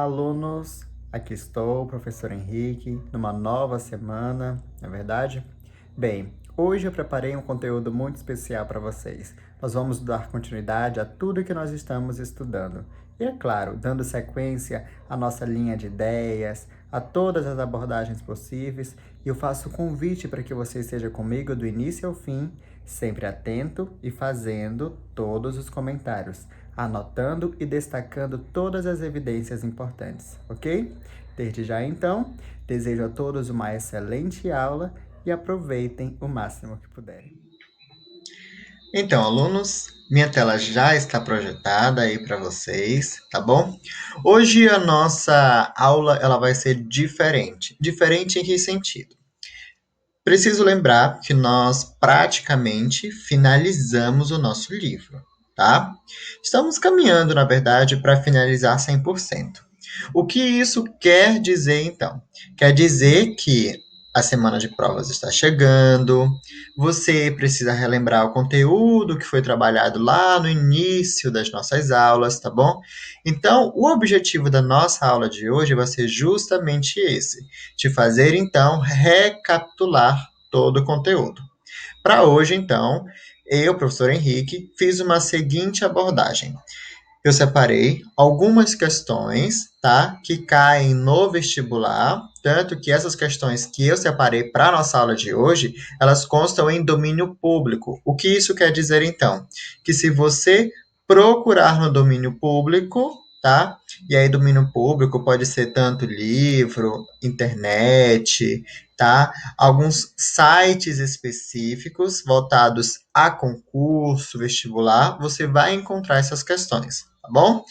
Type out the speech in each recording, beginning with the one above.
alunos! Aqui estou, professor Henrique, numa nova semana, não é verdade? Bem, hoje eu preparei um conteúdo muito especial para vocês. Nós vamos dar continuidade a tudo que nós estamos estudando. E é claro, dando sequência à nossa linha de ideias, a todas as abordagens possíveis, e eu faço o convite para que você esteja comigo do início ao fim, sempre atento e fazendo todos os comentários, anotando e destacando todas as evidências importantes, ok? Desde já, então, desejo a todos uma excelente aula e aproveitem o máximo que puderem. Então, alunos, minha tela já está projetada aí para vocês, tá bom? Hoje a nossa aula ela vai ser diferente. Diferente em que sentido? Preciso lembrar que nós praticamente finalizamos o nosso livro, tá? Estamos caminhando, na verdade, para finalizar 100%. O que isso quer dizer, então? Quer dizer que a semana de provas está chegando, você precisa relembrar o conteúdo que foi trabalhado lá no início das nossas aulas, tá bom? Então, o objetivo da nossa aula de hoje vai ser justamente esse: te fazer, então, recapitular todo o conteúdo. Para hoje, então, eu, professor Henrique, fiz uma seguinte abordagem. Eu separei algumas questões, tá, que caem no vestibular, tanto que essas questões que eu separei para a nossa aula de hoje, elas constam em domínio público. O que isso quer dizer, então? Que se você procurar no domínio público, tá, e aí domínio público pode ser tanto livro, internet, tá, alguns sites específicos voltados a concurso, vestibular, você vai encontrar essas questões, tá bom?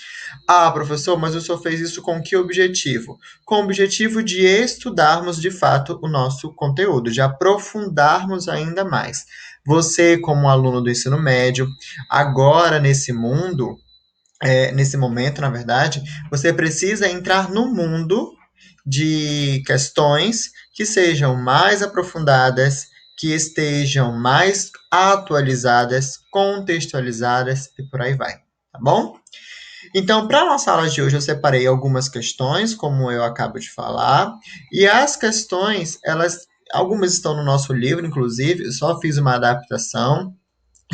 Ah, professor, mas o senhor fez isso com que objetivo? Com o objetivo de estudarmos de fato o nosso conteúdo, de aprofundarmos ainda mais. Você, como aluno do ensino médio, agora nesse mundo, nesse momento, na verdade, você precisa entrar no mundo de questões que sejam mais aprofundadas, que estejam mais atualizadas, contextualizadas e por aí vai, tá bom? Então, para a nossa aula de hoje, eu separei algumas questões, como eu acabo de falar, e as questões, algumas estão no nosso livro, inclusive, eu só fiz uma adaptação,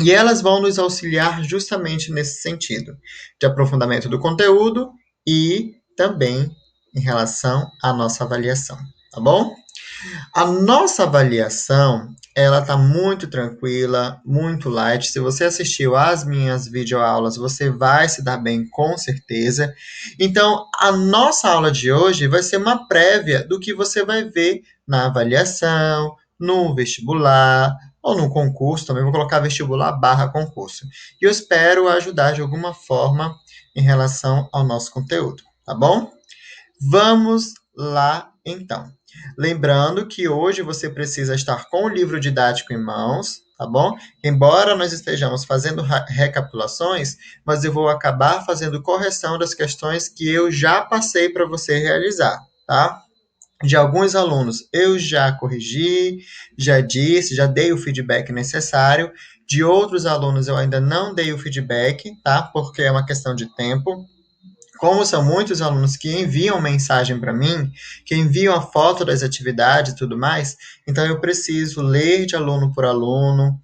e elas vão nos auxiliar justamente nesse sentido, de aprofundamento do conteúdo e também em relação à nossa avaliação, tá bom? A nossa avaliação, ela tá muito tranquila, muito light. Se você assistiu às minhas videoaulas, você vai se dar bem com certeza. Então, a nossa aula de hoje vai ser uma prévia do que você vai ver na avaliação, no vestibular ou no concurso. Também vou colocar vestibular barra concurso. E eu espero ajudar de alguma forma em relação ao nosso conteúdo, tá bom? Vamos lá então. Lembrando que hoje você precisa estar com o livro didático em mãos, tá bom? Embora nós estejamos fazendo recapitulações, mas eu vou acabar fazendo correção das questões que eu já passei para você realizar, tá? De alguns alunos eu já corrigi, já disse, já dei o feedback necessário. De outros alunos eu ainda não dei o feedback, tá? Porque é uma questão de tempo. Como são muitos alunos que enviam mensagem para mim, que enviam a foto das atividades e tudo mais, então eu preciso ler de aluno por aluno,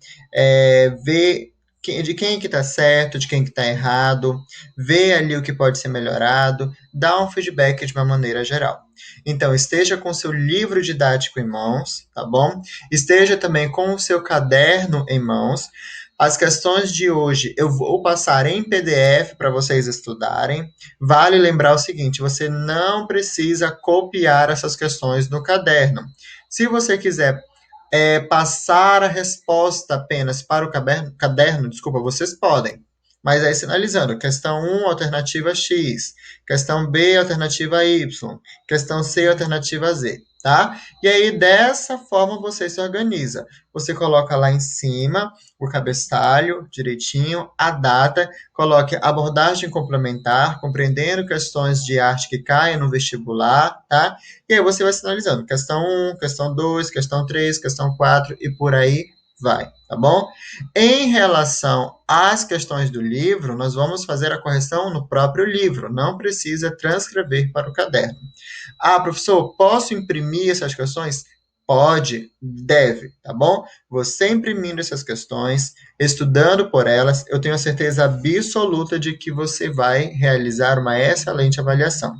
ver de quem que está certo, de quem que está errado, ver ali o que pode ser melhorado, dar um feedback de uma maneira geral. Então, esteja com o seu livro didático em mãos, tá bom? Esteja também com o seu caderno em mãos. As questões de hoje eu vou passar em PDF para vocês estudarem. Vale lembrar o seguinte: você não precisa copiar essas questões no caderno. Se você quiser passar a resposta apenas para o caderno, desculpa, vocês podem. Mas aí sinalizando, questão um alternativa X, questão B, alternativa Y, questão C, alternativa Z, tá? E aí, dessa forma, você se organiza. Você coloca lá em cima o cabeçalho direitinho, a data, coloque abordagem complementar, compreendendo questões de arte que caem no vestibular, tá? E aí você vai sinalizando questão um, questão 2, questão 3, questão 4 e por aí vai, tá bom? Em relação às questões do livro, nós vamos fazer a correção no próprio livro, não precisa transcrever para o caderno. Ah, professor, posso imprimir essas questões? Pode, deve, tá bom? Você imprimindo essas questões, estudando por elas, eu tenho a certeza absoluta de que você vai realizar uma excelente avaliação.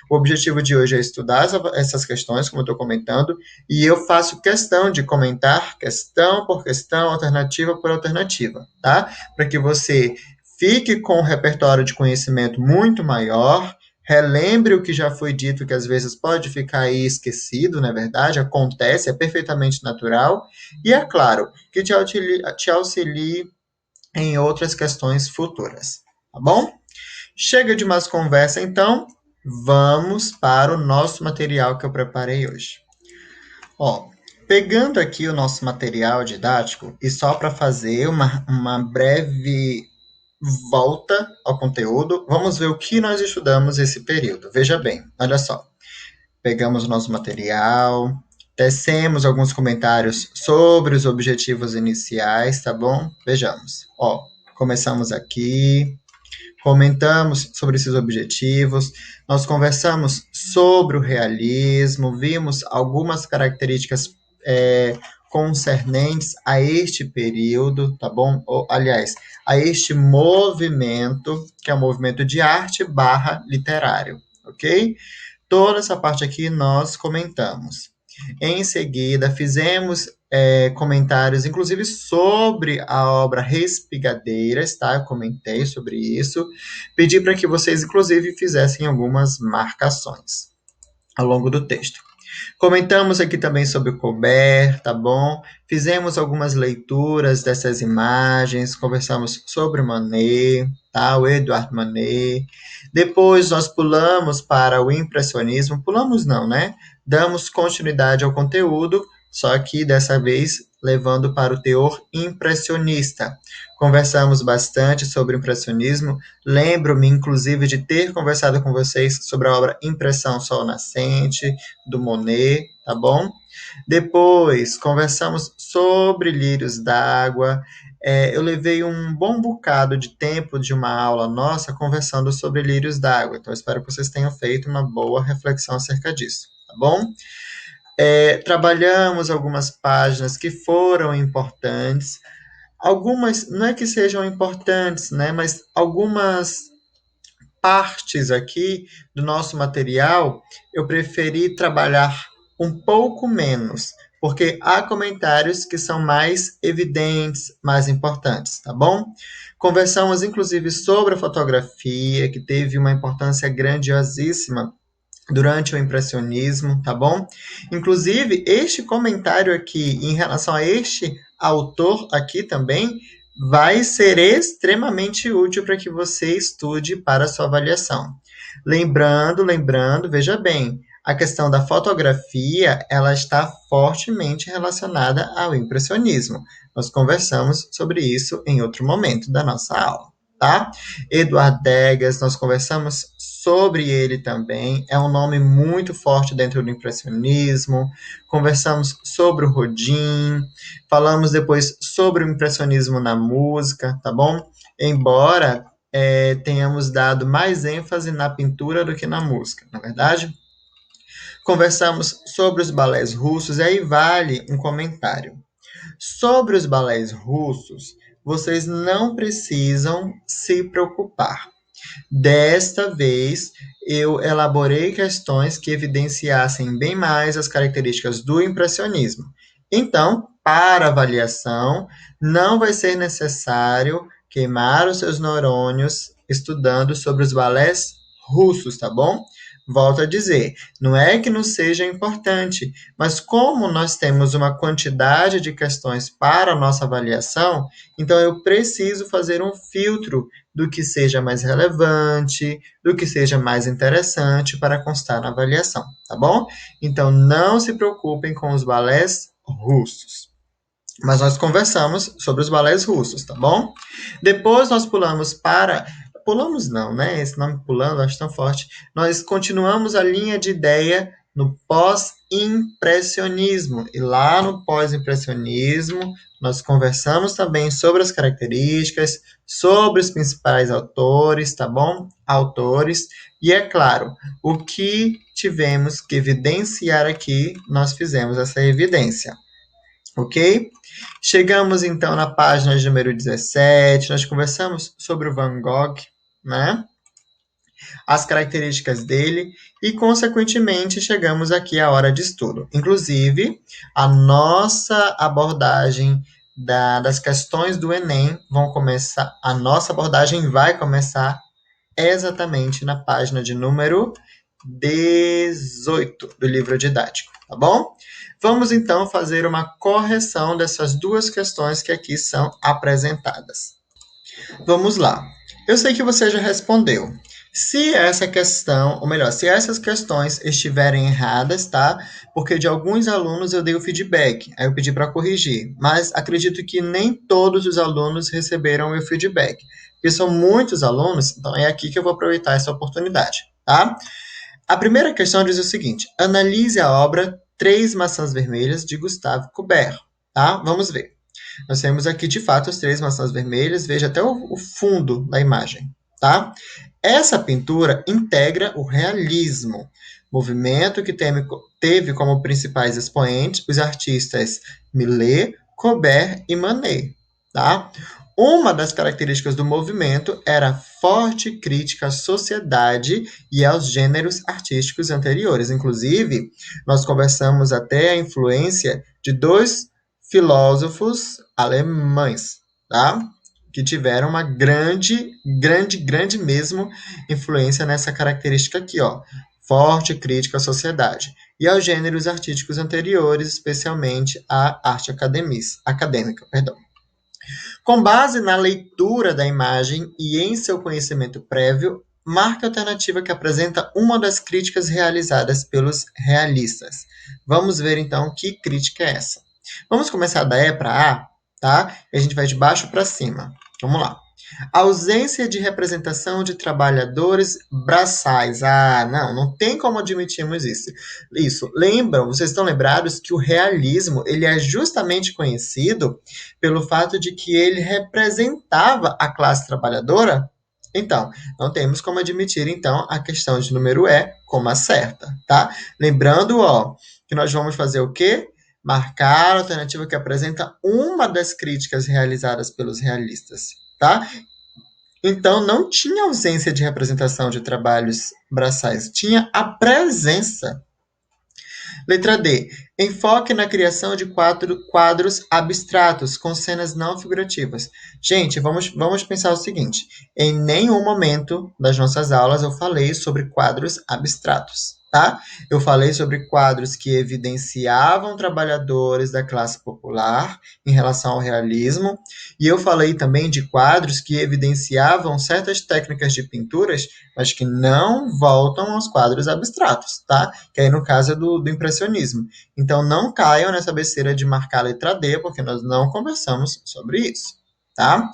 O objetivo de hoje é estudar essas questões, como eu estou comentando, e eu faço questão de comentar questão por questão, alternativa por alternativa, tá? Para que você fique com um repertório de conhecimento muito maior, relembre o que já foi dito, que às vezes pode ficar aí esquecido, não é verdade? Acontece, é perfeitamente natural. E é claro, que te auxilie em outras questões futuras. Tá bom? Chega de mais conversa, então. Vamos para o nosso material que eu preparei hoje. Ó, pegando aqui o nosso material didático, e só para fazer uma breve volta ao conteúdo, vamos ver o que nós estudamos esse período. Veja bem, olha só. Pegamos o nosso material, tecemos alguns comentários sobre os objetivos iniciais, tá bom? Vejamos. Ó, começamos aqui, comentamos sobre esses objetivos, nós conversamos sobre o realismo, vimos algumas características concernentes a este período, tá bom? Ou, aliás, a este movimento, que é o movimento de arte barra literário, ok? Toda essa parte aqui nós comentamos. Em seguida, fizemos comentários, inclusive, sobre a obra Respigadeiras, tá? Eu comentei sobre isso. Pedi para que vocês, inclusive, fizessem algumas marcações ao longo do texto. Comentamos aqui também sobre o Colbert, tá bom? Fizemos algumas leituras dessas imagens, conversamos sobre o Manet, tá? O Edouard Manet. Depois nós pulamos para o impressionismo. Pulamos não, né? Damos continuidade ao conteúdo, só que dessa vez levando para o teor impressionista. Conversamos bastante sobre o impressionismo. Lembro-me, inclusive, de ter conversado com vocês sobre a obra Impressão Sol Nascente, do Monet, tá bom? Depois, conversamos sobre lírios d'água. Eu levei um bom bocado de tempo de uma aula nossa conversando sobre lírios d'água. Então, espero que vocês tenham feito uma boa reflexão acerca disso, tá bom? Trabalhamos algumas páginas que foram importantes. Algumas, não é que sejam importantes, né? Mas algumas partes aqui do nosso material eu preferi trabalhar um pouco menos, porque há comentários que são mais evidentes, mais importantes, tá bom? Conversamos inclusive sobre a fotografia, que teve uma importância grandiosíssima durante o impressionismo, tá bom? Inclusive, este comentário aqui em relação a este autor aqui também vai ser extremamente útil para que você estude para a sua avaliação. Lembrando, veja bem, a questão da fotografia, ela está fortemente relacionada ao impressionismo. Nós conversamos sobre isso em outro momento da nossa aula, tá? Edward Degas, nós conversamos sobre ele também, é um nome muito forte dentro do impressionismo. Conversamos sobre o Rodin, falamos depois sobre o impressionismo na música, tá bom? Embora tenhamos dado mais ênfase na pintura do que na música, na verdade? Conversamos sobre os balés russos, e aí vale um comentário. Sobre os balés russos, vocês não precisam se preocupar. Desta vez, eu elaborei questões que evidenciassem bem mais as características do impressionismo. Então, para avaliação, não vai ser necessário queimar os seus neurônios estudando sobre os balés russos, tá bom? Volto a dizer, não é que não seja importante, mas como nós temos uma quantidade de questões para a nossa avaliação, então eu preciso fazer um filtro do que seja mais relevante, do que seja mais interessante para constar na avaliação, tá bom? Então não se preocupem com os balés russos. Mas nós conversamos sobre os balés russos, tá bom? Depois nós pulamos para. Pulamos não, né? Esse nome pulando acho tão forte. Nós continuamos a linha de ideia no impressionismo. E lá no pós-impressionismo, nós conversamos também sobre as características, sobre os principais autores, tá bom? Autores. E é claro, o que tivemos que evidenciar aqui, nós fizemos essa evidência, ok? Chegamos então na página de número 17, nós conversamos sobre o Van Gogh, né? As características dele e, consequentemente, chegamos aqui à hora de estudo. Inclusive, a nossa abordagem das questões do Enem a nossa abordagem vai começar exatamente na página de número 18 do livro didático, tá bom? Vamos então fazer uma correção dessas duas questões que aqui são apresentadas. Vamos lá. Eu sei que você já respondeu. Se essa questão, ou melhor, se essas questões estiverem erradas, tá? Porque de alguns alunos eu dei o feedback, aí eu pedi para corrigir, mas acredito que nem todos os alunos receberam o meu feedback. Porque são muitos alunos, então é aqui que eu vou aproveitar essa oportunidade, tá? A primeira questão diz o seguinte: analise a obra Três Maçãs Vermelhas de Gustave Courbet, tá? Vamos ver. Nós temos aqui, de fato, as três maçãs vermelhas. Veja até o fundo da imagem, tá? Essa pintura integra o realismo, movimento que teve como principais expoentes os artistas Millet, Courbet e Manet, tá? Uma das características do movimento era a forte crítica à sociedade e aos gêneros artísticos anteriores. Inclusive, nós conversamos até a influência de dois filósofos alemães, tá? Que tiveram uma grande mesmo influência nessa característica aqui, ó. Forte crítica à sociedade e aos gêneros artísticos anteriores, especialmente à arte acadêmica, perdão. Com base na leitura da imagem e em seu conhecimento prévio, marque a alternativa que apresenta uma das críticas realizadas pelos realistas. Vamos ver então que crítica é essa. Vamos começar da E para A, tá? E a gente vai de baixo para cima. Vamos lá. A ausência de representação de trabalhadores braçais. Ah, não tem como admitirmos isso. Lembram, vocês estão lembrados que o realismo, ele é justamente conhecido pelo fato de que ele representava a classe trabalhadora? Então, não temos como admitir, então, a questão de número E como a certa, tá? Lembrando, ó, que nós vamos fazer o quê? Marcar a alternativa que apresenta uma das críticas realizadas pelos realistas, tá? Então, não tinha ausência de representação de trabalhos braçais, tinha a presença. Letra D. Enfoque na criação de quadros abstratos, com cenas não figurativas. Gente, vamos pensar o seguinte: em nenhum momento das nossas aulas eu falei sobre quadros abstratos, tá? Eu falei sobre quadros que evidenciavam trabalhadores da classe popular em relação ao realismo, e eu falei também de quadros que evidenciavam certas técnicas de pinturas, mas que não voltam aos quadros abstratos, tá? Que aí no caso é do impressionismo. Então não caiam nessa besteira de marcar a letra D, porque nós não conversamos sobre isso, tá?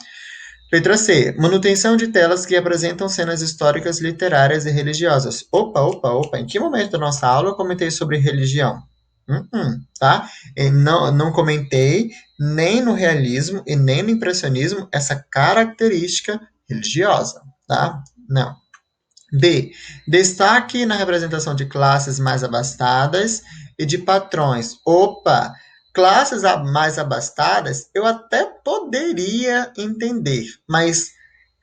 Letra C. Manutenção de telas que apresentam cenas históricas, literárias e religiosas. Opa. Em que momento da nossa aula eu comentei sobre religião? Tá? E não comentei nem no realismo e nem no impressionismo essa característica religiosa, tá? Não. B. Destaque na representação de classes mais abastadas e de patrões. Opa! Classes mais abastadas eu até poderia entender, mas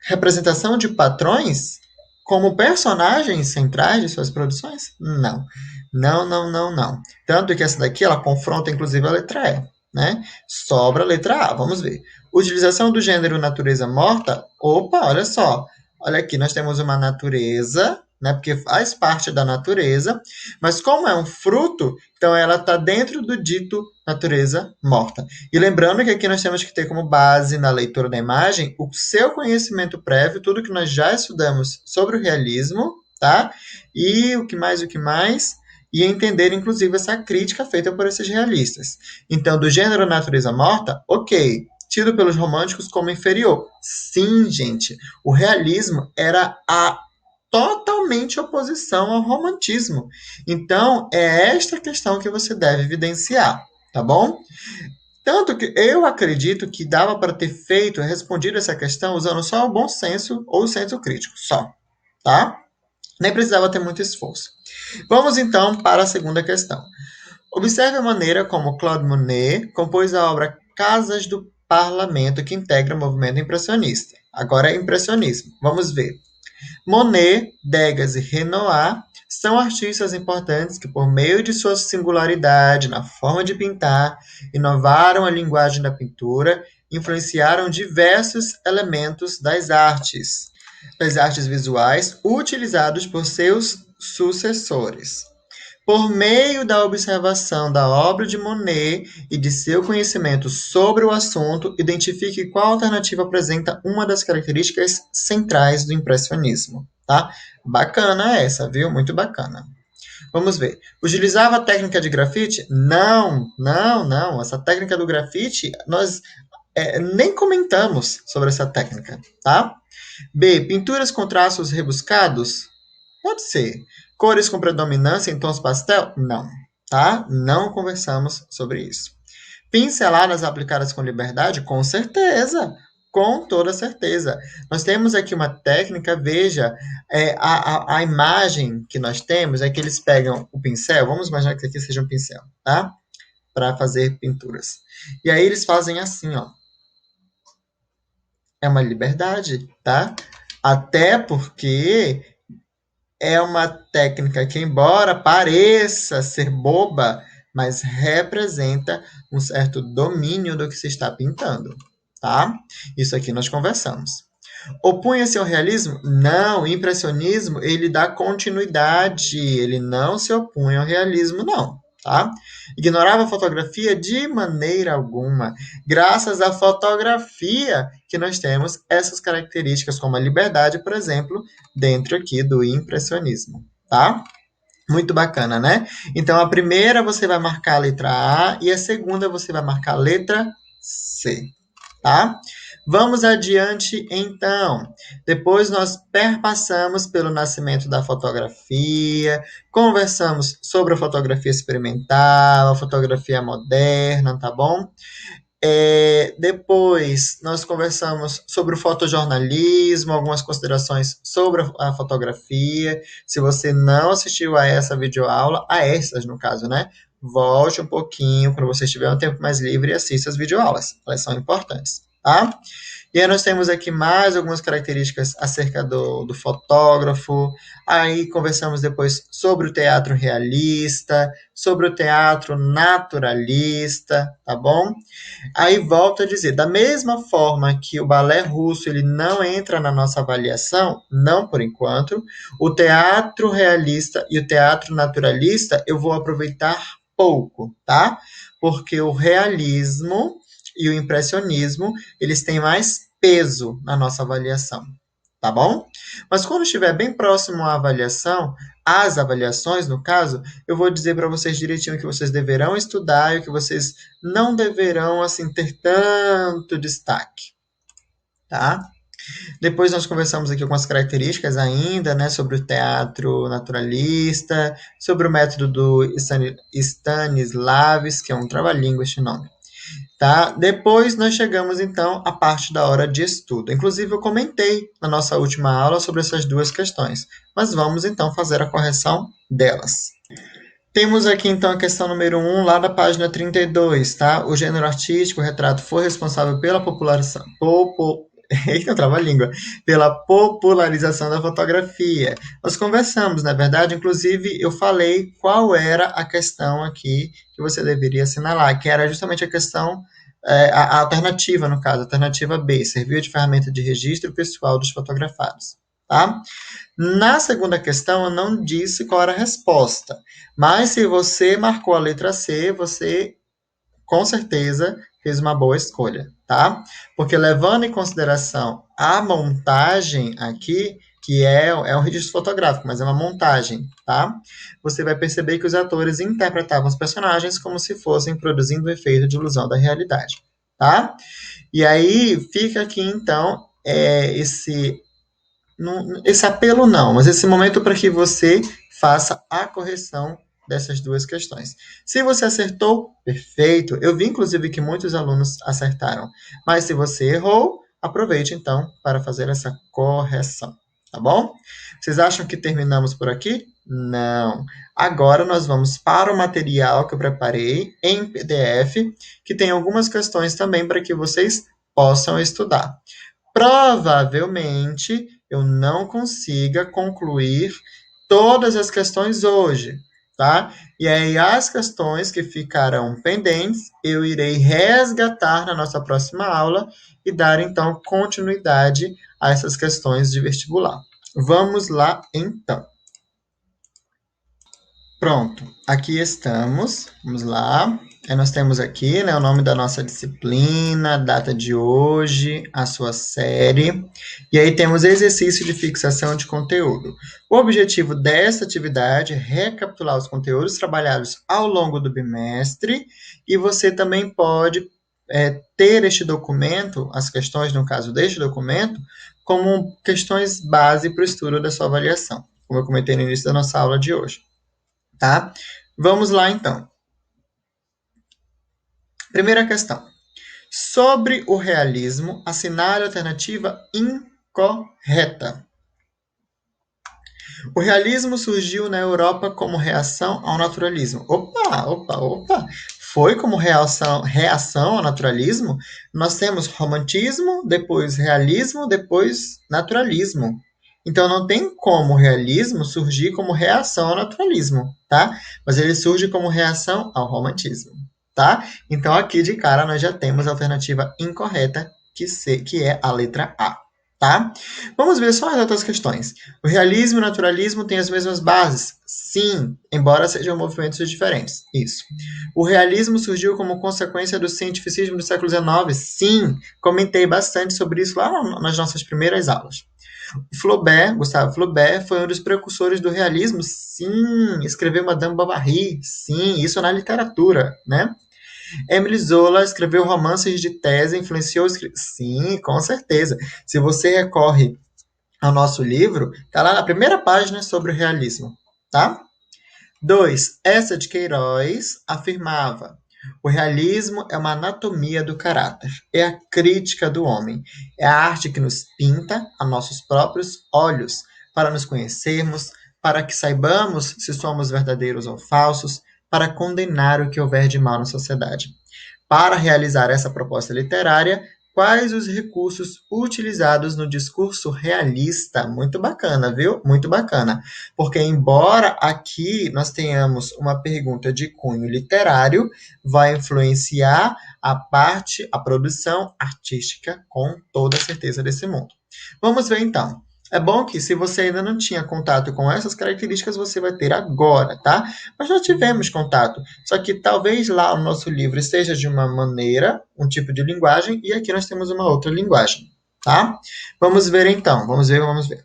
representação de patrões como personagens centrais de suas produções? Não. Não. Tanto que essa daqui, ela confronta inclusive a letra E, né? Sobra a letra A, vamos ver. Utilização do gênero natureza morta? Opa, olha só. Olha aqui, nós temos uma natureza, né? Porque faz parte da natureza, mas como é um fruto, então ela está dentro do dito natureza morta. E lembrando que aqui nós temos que ter como base na leitura da imagem o seu conhecimento prévio, tudo que nós já estudamos sobre o realismo, tá? E o que mais, e entender, inclusive, essa crítica feita por esses realistas. Então, do gênero natureza morta, ok, tido pelos românticos como inferior. Sim, gente, o realismo era a totalmente oposição ao romantismo. Então, é esta questão que você deve evidenciar, tá bom? Tanto que eu acredito que dava para ter respondido essa questão usando só o bom senso ou o senso crítico, só, tá? Nem precisava ter muito esforço. Vamos então para a segunda questão. Observe a maneira como Claude Monet compôs a obra Casas do Parlamento, que integra o movimento impressionista. Agora é impressionismo. Vamos ver. Monet, Degas e Renoir são artistas importantes que, por meio de sua singularidade na forma de pintar, inovaram a linguagem da pintura, influenciaram diversos elementos das artes visuais utilizados por seus sucessores. Por meio da observação da obra de Monet e de seu conhecimento sobre o assunto, identifique qual alternativa apresenta uma das características centrais do impressionismo. Tá? Bacana essa, viu? Muito bacana. Vamos ver. Utilizava a técnica de grafite? Não, não, não. Essa técnica do grafite, nós nem comentamos sobre essa técnica, tá? B. Pinturas com traços rebuscados? Pode ser. Cores com predominância em tons pastel? Não, tá? Não conversamos sobre isso. Pinceladas aplicadas com liberdade? Com certeza, com toda certeza. Nós temos aqui uma técnica, veja, a imagem que nós temos é que eles pegam o pincel, vamos imaginar que aqui seja um pincel, tá? Para fazer pinturas. E aí eles fazem assim, ó. É uma liberdade, tá? Até porque é uma técnica que, embora pareça ser boba, mas representa um certo domínio do que se está pintando, tá? Isso aqui nós conversamos. Opunha-se ao realismo? Não, o impressionismo, ele dá continuidade, ele não se opunha ao realismo, não, tá? Ignorava a fotografia de maneira alguma. Graças à fotografia que nós temos essas características, como a liberdade, por exemplo, dentro aqui do impressionismo, tá? Muito bacana, né? Então, a primeira você vai marcar a letra A e a segunda você vai marcar a letra C, tá? Vamos adiante, então. Depois nós perpassamos pelo nascimento da fotografia, conversamos sobre a fotografia experimental, a fotografia moderna, tá bom? Depois nós conversamos sobre o fotojornalismo, algumas considerações sobre a fotografia. Se você não assistiu a essa videoaula, a essas no caso, né? Volte um pouquinho quando você tiver um tempo mais livre e assista as videoaulas. Elas são importantes, tá? E aí nós temos aqui mais algumas características acerca do fotógrafo. Aí conversamos depois sobre o teatro realista, sobre o teatro naturalista, tá bom? Aí volto a dizer, da mesma forma que o balé russo ele não entra na nossa avaliação, não por enquanto, o teatro realista e o teatro naturalista eu vou aproveitar pouco, tá? Porque o realismo e o impressionismo, eles têm mais peso na nossa avaliação, tá bom? Mas quando estiver bem próximo à avaliação, às avaliações, no caso, eu vou dizer para vocês direitinho o que vocês deverão estudar e o que vocês não deverão, assim, ter tanto destaque, tá? Depois nós conversamos aqui com as características ainda, né, sobre o teatro naturalista, sobre o método do Stanislavski, que é um trava-língua este nome. Tá? Depois nós chegamos então à parte da hora de estudo. Inclusive eu comentei na nossa última aula sobre essas duas questões, mas vamos então fazer a correção delas. Temos aqui então a questão número 1, lá da página 32, tá? O gênero artístico, o retrato, foi responsável pela popularização, eita, trava-língua, pela popularização da fotografia. Nós conversamos, na verdade, inclusive eu falei qual era a questão aqui que você deveria assinalar, que era justamente a questão, a alternativa, no caso, a alternativa B, serviu de ferramenta de registro pessoal dos fotografados, tá? Na segunda questão, eu não disse qual era a resposta, mas se você marcou a letra C, você com certeza fez uma boa escolha, tá? Porque levando em consideração a montagem aqui, que é um registro fotográfico, mas é uma montagem, tá? Você vai perceber que os atores interpretavam os personagens como se fossem produzindo o efeito de ilusão da realidade, tá? E aí fica aqui, então, esse esse apelo não, mas esse momento para que você faça a correção dessas duas questões. Se você acertou, perfeito. Eu vi, inclusive, que muitos alunos acertaram. Mas se você errou, aproveite então para fazer essa correção, tá bom? Vocês acham que terminamos por aqui? Não. Agora nós vamos para o material que eu preparei em PDF, que tem algumas questões também para que vocês possam estudar. Provavelmente eu não consiga concluir todas as questões hoje, tá? E aí as questões que ficarão pendentes, eu irei resgatar na nossa próxima aula e dar então continuidade a essas questões de vestibular. Vamos lá então. Pronto, aqui estamos. Vamos lá. Nós temos aqui, né, o nome da nossa disciplina, data de hoje, a sua série. E aí temos exercício de fixação de conteúdo. O objetivo dessa atividade é recapitular os conteúdos trabalhados ao longo do bimestre. E você também pode ter este documento, as questões, no caso deste documento, como questões base para o estudo da sua avaliação, como eu comentei no início da nossa aula de hoje. Tá? Vamos lá, então. Primeira questão. Sobre o realismo, assinale a alternativa incorreta. O realismo surgiu na Europa como reação ao naturalismo. Opa! Foi como reação ao naturalismo? Nós temos romantismo, depois realismo, depois naturalismo. Então não tem como o realismo surgir como reação ao naturalismo, tá? Mas ele surge como reação ao romantismo, tá? Então aqui de cara nós já temos a alternativa incorreta, que é a letra A, tá? Vamos ver só as outras questões. O realismo e o naturalismo têm as mesmas bases? Sim, embora sejam movimentos diferentes. Isso. O realismo surgiu como consequência do cientificismo do século XIX? Sim, comentei bastante sobre isso lá nas nossas primeiras aulas. Flaubert, Gustave Flaubert, foi um dos precursores do realismo? Sim. Escreveu Madame Bovary? Sim, isso na literatura, né? Émile Zola escreveu romances de tese, influenciou... Sim, com certeza. Se você recorre ao nosso livro, está lá na primeira página sobre o realismo, tá? 2. Essa de Queiroz afirmava: o realismo é uma anatomia do caráter, é a crítica do homem, é a arte que nos pinta a nossos próprios olhos, para nos conhecermos, para que saibamos se somos verdadeiros ou falsos, para condenar o que houver de mal na sociedade. Para realizar essa proposta literária, quais os recursos utilizados no discurso realista? Muito bacana, viu? Muito bacana. Porque, embora aqui nós tenhamos uma pergunta de cunho literário, vai influenciar a produção artística com toda a certeza desse mundo. Vamos ver então. É bom que, se você ainda não tinha contato com essas características, você vai ter agora, tá? Mas já tivemos contato. Só que talvez lá no nosso livro esteja de uma maneira, um tipo de linguagem, e aqui nós temos uma outra linguagem, tá? Vamos ver então. Vamos ver.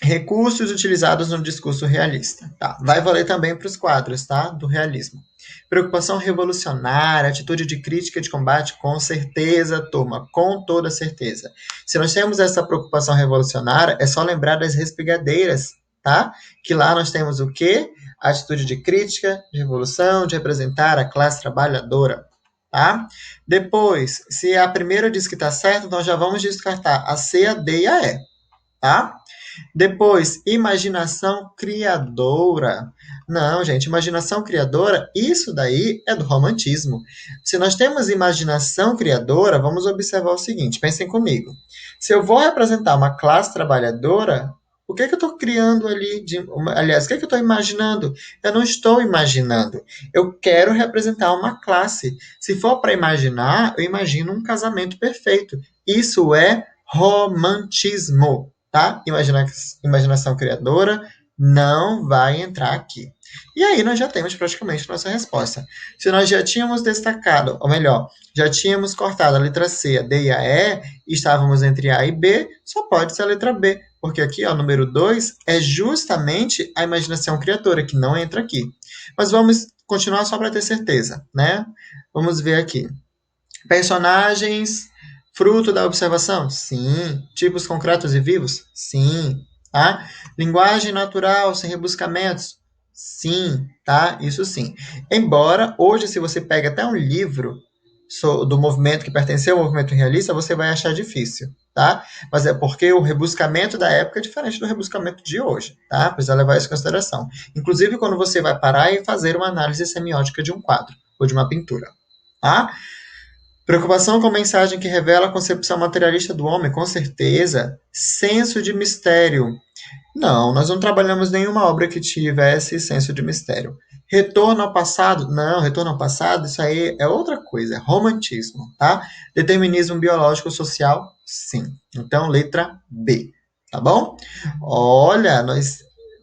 Recursos utilizados no discurso realista. Tá? Vai valer também para os quadros, tá? Do realismo. Preocupação revolucionária, atitude de crítica de combate, com certeza, turma, com toda certeza. Se nós temos essa preocupação revolucionária, é só lembrar das respigadeiras, tá? Que lá nós temos o quê? A atitude de crítica, de revolução, de representar a classe trabalhadora, tá? Depois, se a primeira diz que está certo, nós já vamos descartar a C, a D e a E, tá? Depois, imaginação criadora. Não, gente, imaginação criadora, isso daí é do romantismo. Se nós temos imaginação criadora, vamos observar o seguinte, pensem comigo. Se eu vou representar uma classe trabalhadora, o que é que eu estou criando ali? Aliás, o que é que eu estou imaginando? Eu não estou imaginando. Eu quero representar uma classe. Se for para imaginar, eu imagino um casamento perfeito. Isso é romantismo. Tá? Imaginação criadora não vai entrar aqui. E aí nós já temos praticamente nossa resposta. Se nós já tínhamos destacado, ou melhor, já tínhamos cortado a letra C, a D e a E, e estávamos entre A e B, só pode ser a letra B, porque aqui, ó, número 2 é justamente a imaginação criadora, que não entra aqui. Mas vamos continuar só para ter certeza, né? Vamos ver aqui. Personagens Fruto da observação? Sim. Tipos concretos e vivos? Sim. Tá? Linguagem natural, sem rebuscamentos? Sim, tá? Isso sim. Embora, hoje, se você pega até um livro do movimento que pertenceu ao movimento realista, você vai achar difícil, tá? Mas é porque o rebuscamento da época é diferente do rebuscamento de hoje, tá? Precisa levar isso em consideração. Inclusive, quando você vai parar e fazer uma análise semiótica de um quadro ou de uma pintura, tá? Preocupação com mensagem que revela a concepção materialista do homem, com certeza. Senso de mistério. Não, nós não trabalhamos nenhuma obra que tivesse senso de mistério. Retorno ao passado? Não, retorno ao passado, isso aí é outra coisa, é romantismo, tá? Determinismo biológico social? Sim. Então, letra B, tá bom? Olha,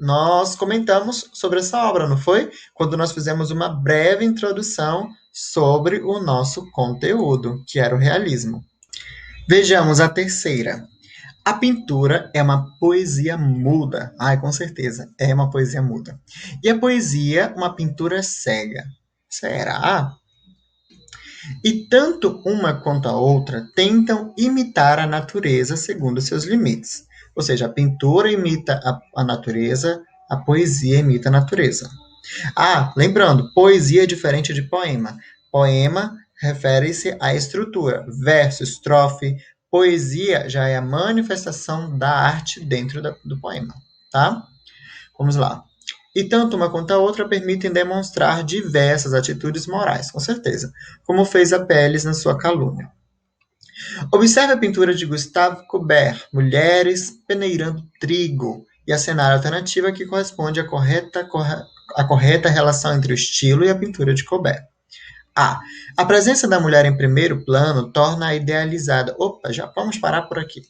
nós comentamos sobre essa obra, não foi? Quando nós fizemos uma breve introdução sobre o nosso conteúdo, que era o realismo. Vejamos a terceira. A pintura é uma poesia muda. Ai, com certeza, é uma poesia muda. E a poesia, uma pintura cega. Será? E tanto uma quanto a outra tentam imitar a natureza segundo seus limites. Ou seja, a pintura imita a natureza, a poesia imita a natureza. Ah, lembrando, poesia é diferente de poema. Poema refere-se à estrutura, verso, estrofe. Poesia já é a manifestação da arte dentro do poema, tá? Vamos lá. E tanto uma quanto a outra permitem demonstrar diversas atitudes morais, com certeza, como fez Apelles na sua calúnia. Observe a pintura de Gustave Courbet, Mulheres peneirando trigo, e a cenário alternativa que corresponde à correta relação entre o estilo e a pintura de Courbet. A presença da mulher em primeiro plano torna-a idealizada. Opa, já vamos parar por aqui.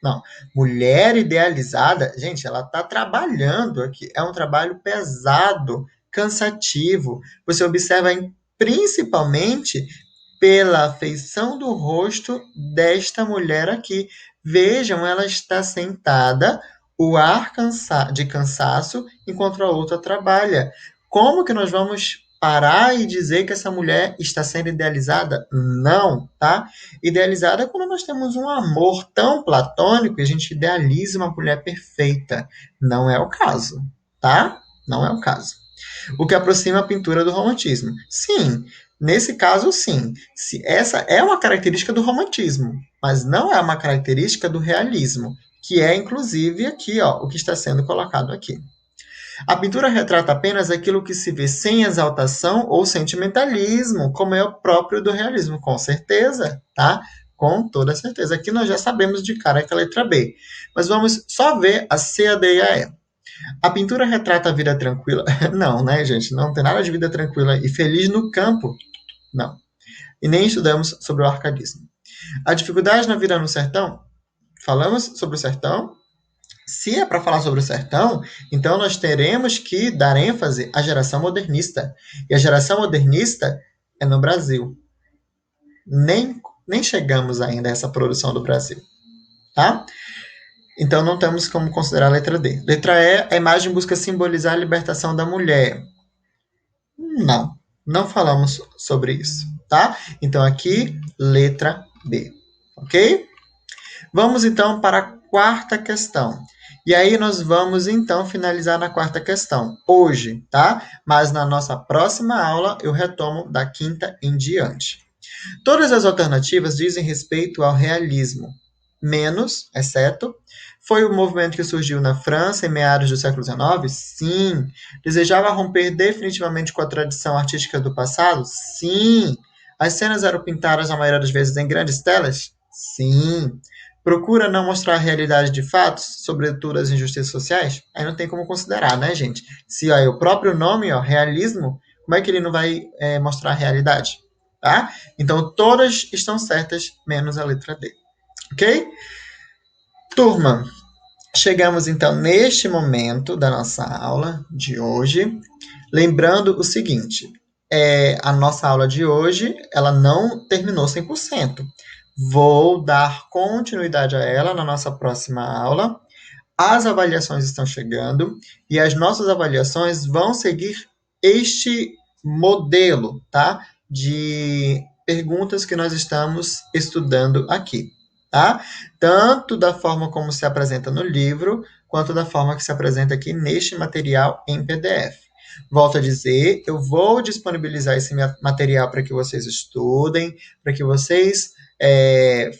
Não, mulher idealizada, gente, ela está trabalhando aqui. É um trabalho pesado, cansativo. Você observa principalmente pela feição do rosto desta mulher aqui. Vejam, ela está sentada, o ar de cansaço, enquanto a outra trabalha. Como que nós vamos parar e dizer que essa mulher está sendo idealizada? Não, tá? Idealizada é quando nós temos um amor tão platônico e a gente idealiza uma mulher perfeita. Não é o caso, tá? Não é o caso. O que aproxima a pintura do romantismo. Sim, nesse caso, sim. Essa é uma característica do romantismo, mas não é uma característica do realismo, que é, inclusive, aqui, ó, o que está sendo colocado aqui. A pintura retrata apenas aquilo que se vê sem exaltação ou sentimentalismo, como é o próprio do realismo, com certeza, tá? Com toda certeza. Aqui nós já sabemos de cara que é a letra B. Mas vamos só ver a C, a D e a E. A pintura retrata a vida tranquila? Não, né, gente? Não tem nada de vida tranquila e feliz no campo. Não. E nem estudamos sobre o arcadismo. A dificuldade na vida no sertão? Falamos sobre o sertão. Se é para falar sobre o sertão, então nós teremos que dar ênfase à geração modernista. E a geração modernista é no Brasil. Nem chegamos ainda a essa produção do Brasil. Tá? Então não temos como considerar a letra D. Letra E, a imagem busca simbolizar a libertação da mulher. Não, não falamos sobre isso, tá? Então aqui, letra B, ok? Vamos então para a quarta questão. E aí nós vamos então finalizar na quarta questão, hoje, tá? Mas na nossa próxima aula eu retomo da quinta em diante. Todas as alternativas dizem respeito ao realismo, menos, exceto, foi o movimento que surgiu na França em meados do século XIX? Sim. Desejava romper definitivamente com a tradição artística do passado? Sim. As cenas eram pintadas a maioria das vezes em grandes telas? Sim. Procura não mostrar a realidade de fatos, sobretudo as injustiças sociais? Aí não tem como considerar, né, gente? Se ó, é o próprio nome, ó, realismo, como é que ele não vai mostrar a realidade? Tá? Então, todas estão certas, menos a letra D. Ok? Turma, chegamos então neste momento da nossa aula de hoje. Lembrando o seguinte, a nossa aula de hoje, ela não terminou 100%. Vou dar continuidade a ela na nossa próxima aula. As avaliações estão chegando e as nossas avaliações vão seguir este modelo, tá? De perguntas que nós estamos estudando aqui, tá? Tanto da forma como se apresenta no livro, quanto da forma que se apresenta aqui neste material em PDF. Volto a dizer, eu vou disponibilizar esse material para que vocês estudem, para que vocês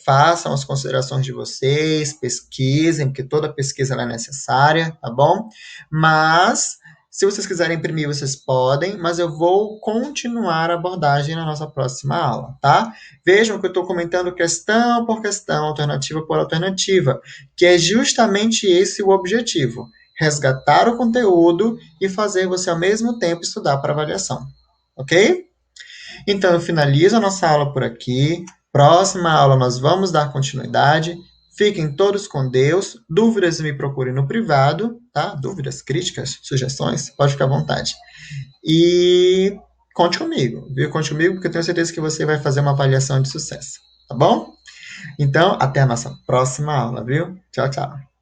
façam as considerações de vocês, pesquisem, porque toda pesquisa é necessária, tá bom? Mas, se vocês quiserem imprimir, vocês podem, mas eu vou continuar a abordagem na nossa próxima aula, tá? Vejam que eu estou comentando questão por questão, alternativa por alternativa, que é justamente esse o objetivo: resgatar o conteúdo e fazer você ao mesmo tempo estudar para avaliação, ok? Então eu finalizo a nossa aula por aqui. Próxima aula nós vamos dar continuidade. Fiquem todos com Deus. Dúvidas me procurem no privado, tá? Dúvidas, críticas, sugestões, pode ficar à vontade. E conte comigo, viu? Conte comigo porque eu tenho certeza que você vai fazer uma avaliação de sucesso, tá bom? Então, até a nossa próxima aula, viu? Tchau, tchau.